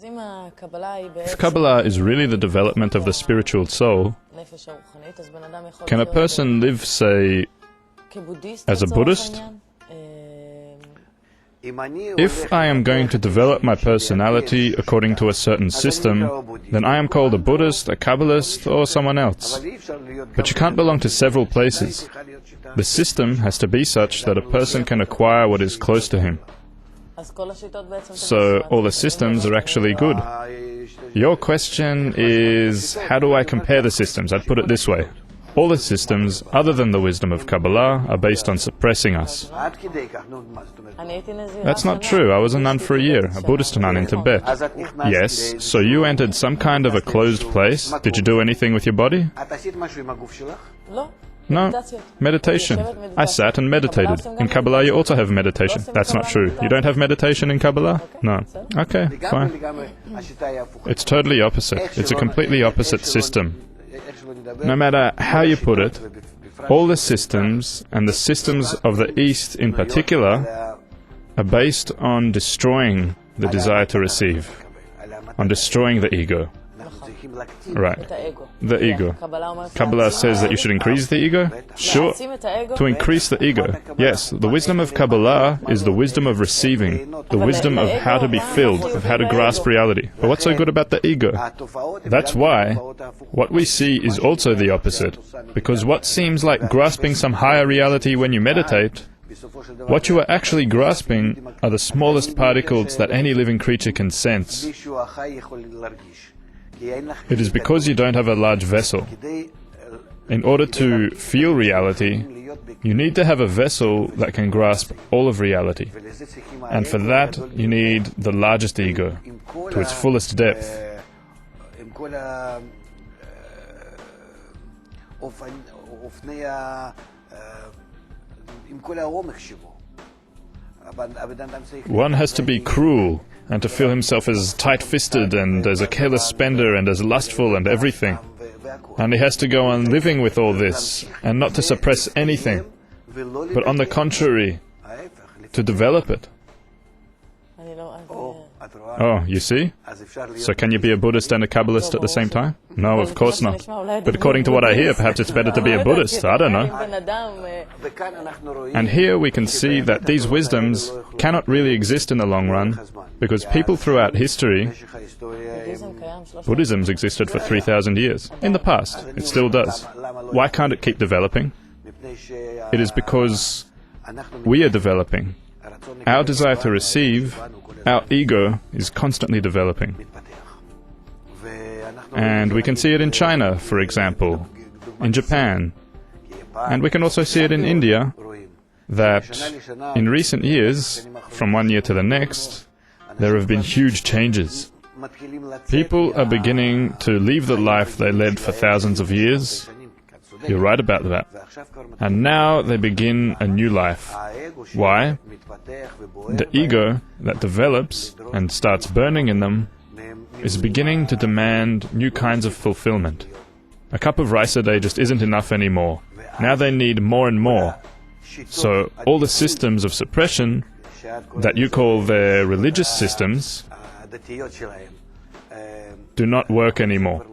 If Kabbalah is really the development of the spiritual soul, can a person live, say, as a Buddhist? If I am going to develop my personality according to a certain system, then I am called a Buddhist, a Kabbalist, or someone else. But you can't belong to several places. The system has to be such that a person can acquire what is close to him. So all the systems are actually good. Your question is, how do I compare the systems? I'd put it this way. All the systems, other than the wisdom of Kabbalah, are based on suppressing us. That's not true. I was a nun for a year, a Buddhist nun in Tibet. Yes, so you entered some kind of a closed place. Did you do anything with your body? No. Meditation. I sat and meditated. In Kabbalah you also have meditation. That's not true. You don't have meditation in Kabbalah? No. Okay, fine. It's totally opposite. It's a completely opposite system. No matter how you put it, all the systems, and the systems of the East in particular, are based on destroying the desire to receive, on destroying the ego. Right. The ego. Kabbalah says that you should increase the ego? Sure. To increase the ego. Yes, the wisdom of Kabbalah is the wisdom of receiving, the wisdom of how to be filled, of how to grasp reality. But what's so good about the ego? That's why what we see is also the opposite. Because what seems like grasping some higher reality when you meditate, what you are actually grasping are the smallest particles that any living creature can sense. It is because you don't have a large vessel. In order to feel reality, you need to have a vessel that can grasp all of reality. And for that, you need the largest ego, to its fullest depth. One has to be cruel and to feel himself as tight-fisted and as a careless spender and as lustful and everything. And he has to go on living with all this and not to suppress anything, but on the contrary, to develop it. Oh, you see? So can you be a Buddhist and a Kabbalist at the same time? No, of course not. But according to what I hear, perhaps it's better to be a Buddhist. I don't know. And here we can see that these wisdoms cannot really exist in the long run, because people throughout history, Buddhism's existed for 3,000 years. In the past, it still does. Why can't it keep developing? It is because we are developing. Our desire to receive, our ego, is constantly developing. And we can see it in China, for example, in Japan, and we can also see it in India, that in recent years, from one year to the next, there have been huge changes. People are beginning to leave the life they led for thousands of years. You're right about that. And now they begin a new life. Why? The ego that develops and starts burning in them is beginning to demand new kinds of fulfillment. A cup of rice a day just isn't enough anymore. Now they need more and more. So all the systems of suppression that you call their religious systems do not work anymore.